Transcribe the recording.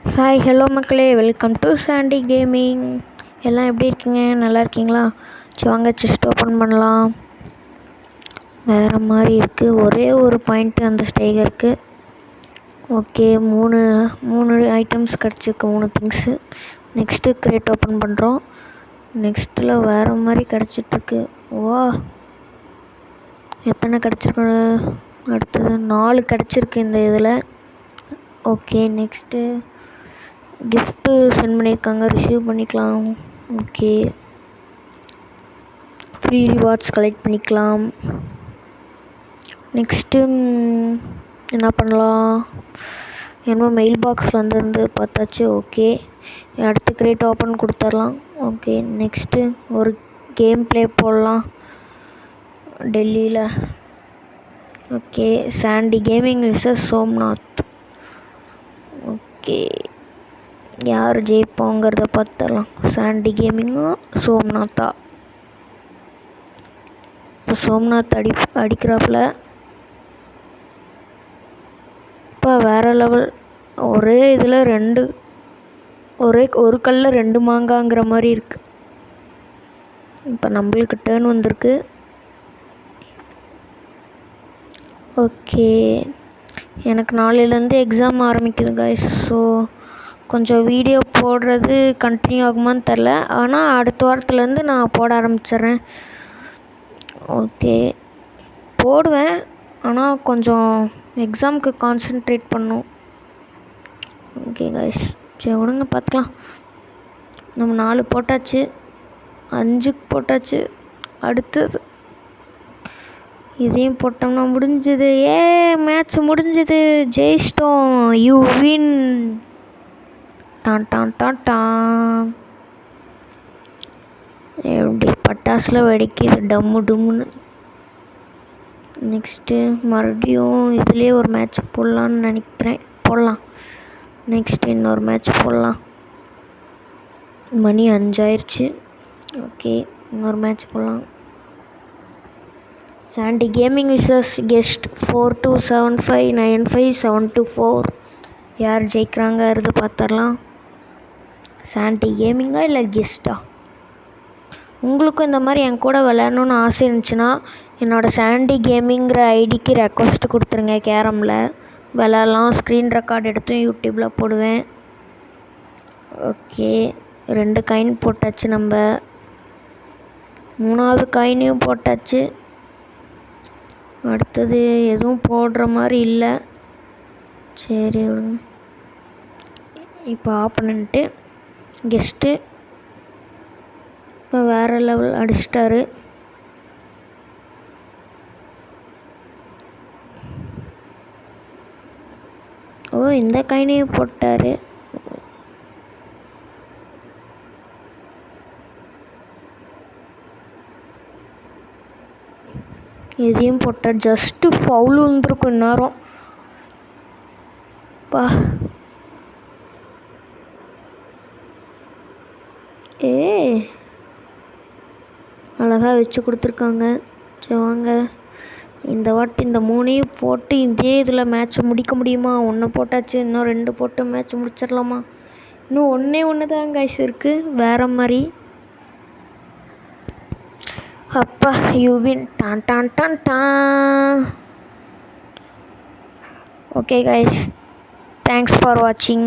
Hi hello மக்களே, welcome to Chandy gaming. எல்லாம் எப்படி இருக்கீங்க? நல்லா இருக்கீங்களா? சரி வாங்க செஸ்ட் ஓப்பன் பண்ணலாம். வேறு மாதிரி இருக்குது, ஒரே ஒரு பாயிண்ட்டு அந்த ஸ்டேகருக்கு. ஓகே, மூணு ஐட்டம்ஸ் கிடச்சிருக்கு, 3 திங்ஸு. நெக்ஸ்ட்டு கிரேட் ஓப்பன் பண்ணுறோம். நெக்ஸ்ட்டில் வேறு மாதிரி கிடச்சிட்ருக்கு. வா, எத்தனை கிடச்சிருக்கு? அடுத்தது 4 கிடச்சிருக்கு இந்த இதில். ஓகே, நெக்ஸ்ட்டு கிஃப்ட்டு சென்ட் பண்ணியிருக்காங்க, ரிசீவ் பண்ணிக்கலாம். ஓகே, ஃப்ரீ ரிவார்ட்ஸ் கலெக்ட் பண்ணிக்கலாம். நெக்ஸ்ட்டு என்ன பண்ணலாம்? என்னமோ மெயில் பாக்ஸ் வந்துருந்து பார்த்தாச்சு. ஓகே, அடுத்த கிரேட் ஓப்பன் கொடுத்துர்லாம். ஓகே, நெக்ஸ்ட்டு ஒரு கேம் ப்ளே போடலாம் டெல்லியில். Okay, Sandy gaming versus Somnath. Okay, யார் ஜெயிப்போங்கிறத பார்த்துடலாம். சாண்டி கேமிங்கா சோம்நாத்தா? இப்போ சோம்நாத் அடிக்கிறாப்புல. இப்போ வேறு லெவல். ஒரே இதில் ஒரு கல்லில் 2 மாங்காங்கிற மாதிரி இருக்குது. இப்போ நம்மளுக்கு டேர்ன் வந்திருக்கு. ஓகே, எனக்கு நாளையிலேருந்து எக்ஸாம் ஆரம்பிக்குது கைஸ். ஸோ கொஞ்சம் வீடியோ போடுறது கண்டினியூ ஆகுமான்னு தெரில, ஆனால் அடுத்த வாரத்துலேருந்து நான் போட ஆரம்பிச்சிட்றேன். ஓகே, போடுவேன், ஆனால் கொஞ்சம் எக்ஸாமுக்கு கான்சென்ட்ரேட் பண்ணும். ஓகே கைஸ், சரி விடுங்க, பார்த்துக்கலாம். நம்ம 4 போட்டாச்சு, 5 போட்டாச்சு. அடுத்தது இதையும் போட்டோம்னா முடிஞ்சுது. மேட்ச் முடிஞ்சுது, ஜெயிச்சிட்டோம். You win. டான் டான் டான் டான். எப்படி பட்டாசில் வெடிக்குது டம்மு டும்முன்னு. நெக்ஸ்ட்டு மறுபடியும் இதுலேயே ஒரு மேட்ச் போடலான்னு நினைக்கிறேன். போடலாம். நெக்ஸ்ட்டு இன்னொரு மேட்ச் போடலாம். மணி 5 ஆயிடுச்சு. ஓகே, இன்னொரு மேட்ச் போடலாம். Sandy gaming versus guest 42759574. யார் ஜெயிக்கிறாங்கிறது பார்த்துடலாம். சாண்டி கேமிங்கா இல்லை கெஸ்ட்டா? உங்களுக்கும் இந்த மாதிரி என் கூட விளையாடணுன்னு ஆசை இருந்துச்சுன்னா என்னோடய சாண்டி கேமிங்கிற ஐடிக்கு ரெக்வஸ்ட் கொடுத்துருங்க. கேரமில் விளையாடலாம். ஸ்க்ரீன் ரெக்கார்ட் எடுத்து யூடியூப்பில் போடுவேன். ஓகே, 2 காயின் போட்டாச்சு. நம்ம 3வது காயினையும் போட்டாச்சு. அடுத்தது எதுவும் போடுற மாதிரி இல்லை. சரி விடுங்க. இப்போ ஆப்பனண்ட்டு கெஸ்ட்டு இப்போ வேறு லெவல் அடிச்சிட்டாரு. ஓ, இந்த காயினையும் போட்டார். இதையும் போட்டார். ஜஸ்ட்டு ஃபவுல் வந்துருக்கும் இந்நேரம். பா, அழகாக வச்சு கொடுத்துருக்காங்க. சரி வாங்க, இந்த வாட்டி இந்த 3ஐயும் போட்டு இதே இதில் மேட்ச்சை முடிக்க முடியுமா? 1 போட்டாச்சு, இன்னும் 2 போட்டு மேட்ச் முடிச்சிடலாமா? இன்னும் ஒன்று தான் கைஸ் இருக்குது வேறு மாதிரி. அப்பா, யூ வின். டான் டான் டான் டான். ஓகே கைஸ், தேங்க்ஸ் ஃபார் வாட்சிங்.